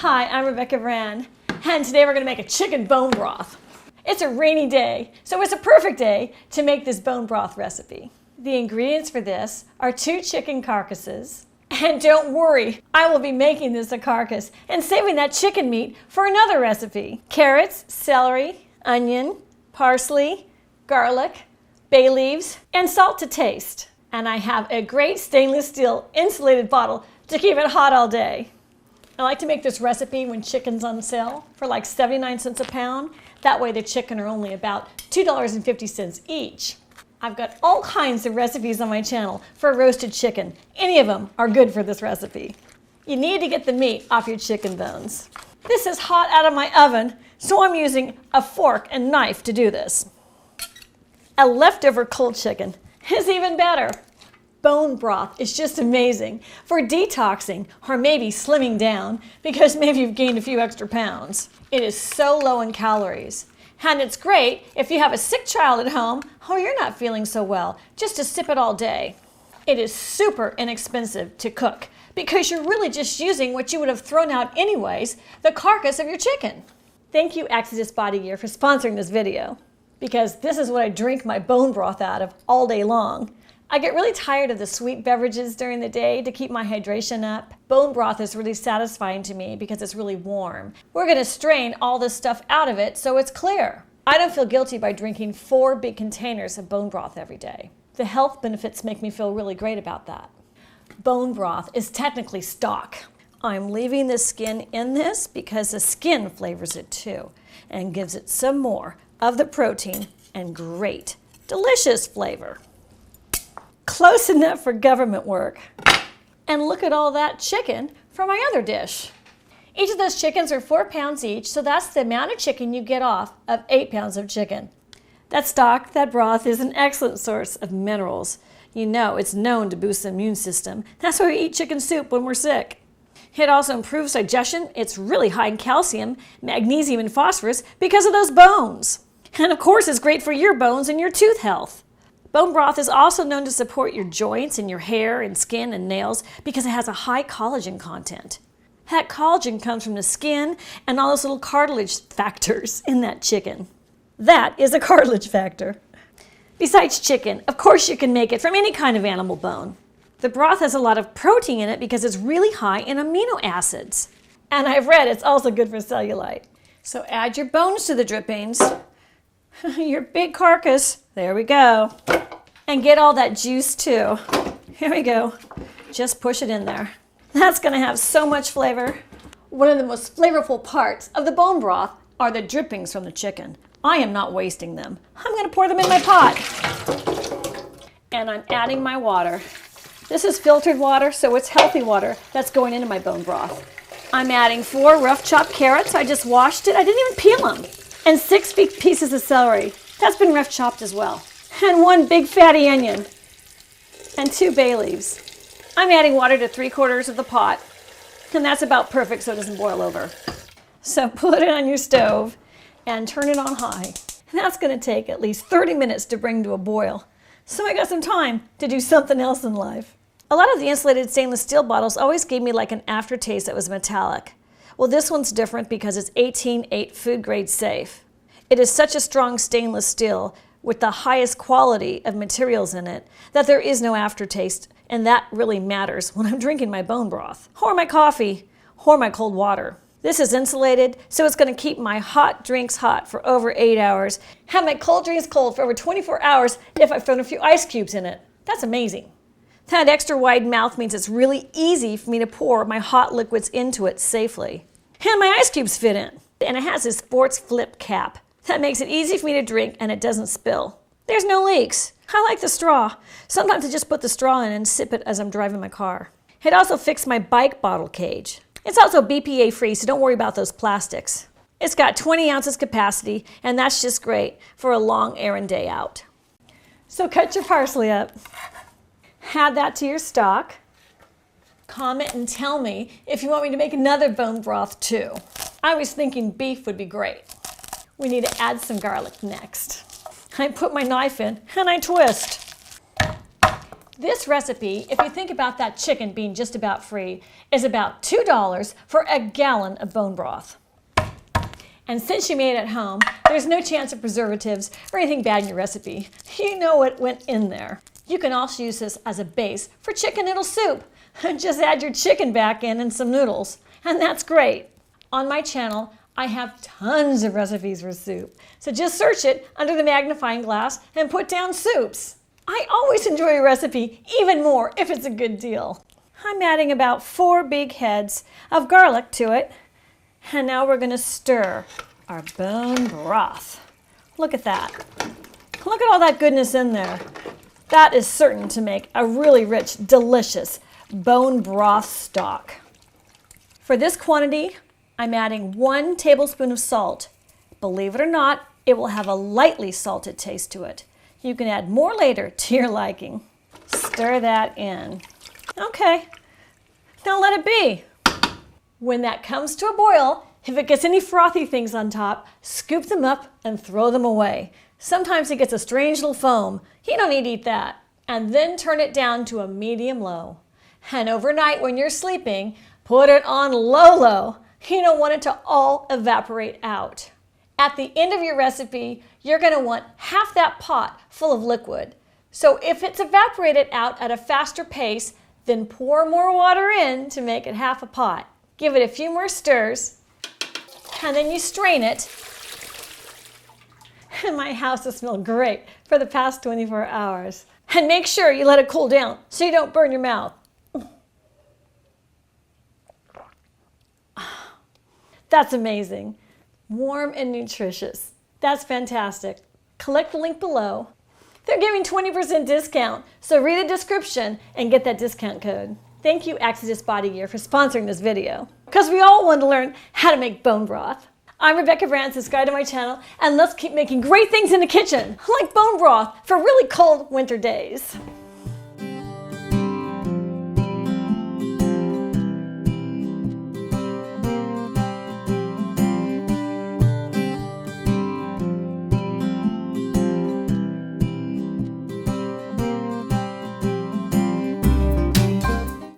Hi, I'm Rebecca Brand, and today we're going to make a chicken bone broth. It's a rainy day, so it's a perfect day to make this bone broth recipe. The ingredients for this are 2 chicken carcasses, and don't worry, I will be making this a carcass and saving that chicken meat for another recipe. Carrots, celery, onion, parsley, garlic, bay leaves, and salt to taste. And I have a great stainless steel insulated bottle to keep it hot all day. I like to make this recipe when chicken's on sale for like 79 cents a pound. That way the chicken are only about $2.50 each. I've got all kinds of recipes on my channel for roasted chicken. Any of them are good for this recipe. You need to get the meat off your chicken bones. This is hot out of my oven, so I'm using a fork and knife to do this. A leftover cold chicken is even better. Bone broth is just amazing for detoxing or maybe slimming down because maybe you've gained a few extra pounds. It is so low in calories. And it's great if you have a sick child at home or you're not feeling so well, just to sip it all day. It is super inexpensive to cook because you're really just using what you would have thrown out anyways, the carcass of your chicken. Thank you, Exodus Body Gear, for sponsoring this video because this is what I drink my bone broth out of all day long. I get really tired of the sweet beverages during the day to keep my hydration up. Bone broth is really satisfying to me because it's really warm. We're going to strain all this stuff out of it so it's clear. I don't feel guilty by drinking 4 big containers of bone broth every day. The health benefits make me feel really great about that. Bone broth is technically stock. I'm leaving the skin in this because the skin flavors it too and gives it some more of the protein and great, delicious flavor. Close enough for government work. And look at all that chicken from my other dish. Each of those chickens are 4 pounds each, so that's the amount of chicken you get off of 8 pounds of chicken. That stock, that broth, is an excellent source of minerals. You know, it's known to boost the immune system. That's why we eat chicken soup when we're sick. It also improves digestion. It's really high in calcium, magnesium, and phosphorus because of those bones. And of course, it's great for your bones and your tooth health. Bone broth is also known to support your joints and your hair and skin and nails because it has a high collagen content. That collagen comes from the skin and all those little cartilage factors in that chicken. That is a cartilage factor. Besides chicken, of course you can make it from any kind of animal bone. The broth has a lot of protein in it because it's really high in amino acids. And I've read it's also good for cellulite. So add your bones to the drippings. Your big carcass, there we go. And get all that juice too. Here we go. Just push it in there. That's gonna have so much flavor. One of the most flavorful parts of the bone broth are the drippings from the chicken. I am not wasting them. I'm gonna pour them in my pot. And I'm adding my water. This is filtered water, so it's healthy water that's going into my bone broth. I'm adding 4 rough chopped carrots. I just washed it. I didn't even peel them. And 6 big pieces of celery. That's been rough chopped as well. And 1 big fatty onion. And 2 bay leaves. I'm adding water to 3/4 of the pot. And that's about perfect so it doesn't boil over. So put it on your stove and turn it on high. And that's going to take at least 30 minutes to bring to a boil. So I got some time to do something else in life. A lot of the insulated stainless steel bottles always gave me like an aftertaste that was metallic. Well, this one's different because it's 18-8 food grade safe. It is such a strong stainless steel with the highest quality of materials in it that there is no aftertaste, and that really matters when I'm drinking my bone broth, or my coffee, or my cold water. This is insulated, so it's going to keep my hot drinks hot for over 8 hours, have my cold drinks cold for over 24 hours if I've thrown a few ice cubes in it. That's amazing. That extra wide mouth means it's really easy for me to pour my hot liquids into it safely. And my ice cubes fit in. And it has a sports flip cap. That makes it easy for me to drink and it doesn't spill. There's no leaks. I like the straw. Sometimes I just put the straw in and sip it as I'm driving my car. It also fixed my bike bottle cage. It's also BPA free, so don't worry about those plastics. It's got 20 ounces capacity, and that's just great for a long errand day out. So cut your parsley up. Add that to your stock. Comment and tell me if you want me to make another bone broth too. I was thinking beef would be great. We need to add some garlic next. I put my knife in and I twist. This recipe, if you think about that chicken being just about free, is about $2 for a gallon of bone broth. And since you made it at home, there's no chance of preservatives or anything bad in your recipe. You know what went in there. You can also use this as a base for chicken noodle soup. Just add your chicken back in and some noodles, and that's great. On my channel, I have tons of recipes for soup. So just search it under the magnifying glass and put down soups. I always enjoy a recipe even more if it's a good deal. I'm adding about 4 big heads of garlic to it. And now we're going to stir our bone broth. Look at that. Look at all that goodness in there. That is certain to make a really rich, delicious bone broth stock. For this quantity, I'm adding 1 tablespoon of salt. Believe it or not, it will have a lightly salted taste to it. You can add more later to your liking. Stir that in. Okay, now let it be. When that comes to a boil, if it gets any frothy things on top, scoop them up and throw them away. Sometimes it gets a strange little foam. You don't need to eat that. And then turn it down to a medium-low. And overnight when you're sleeping, put it on low-low. You don't want it to all evaporate out. At the end of your recipe, you're going to want half that pot full of liquid. So if it's evaporated out at a faster pace, then pour more water in to make it half a pot. Give it a few more stirs, and then you strain it. And my house has smelled great for the past 24 hours. And make sure you let it cool down so you don't burn your mouth. That's amazing. Warm and nutritious. That's fantastic. Click the link below. They're giving 20% discount, so read the description and get that discount code. Thank you, Exodus Body Gear, for sponsoring this video, because we all want to learn how to make bone broth. I'm Rebecca Brand, subscribe to my channel, and let's keep making great things in the kitchen, like bone broth for really cold winter days.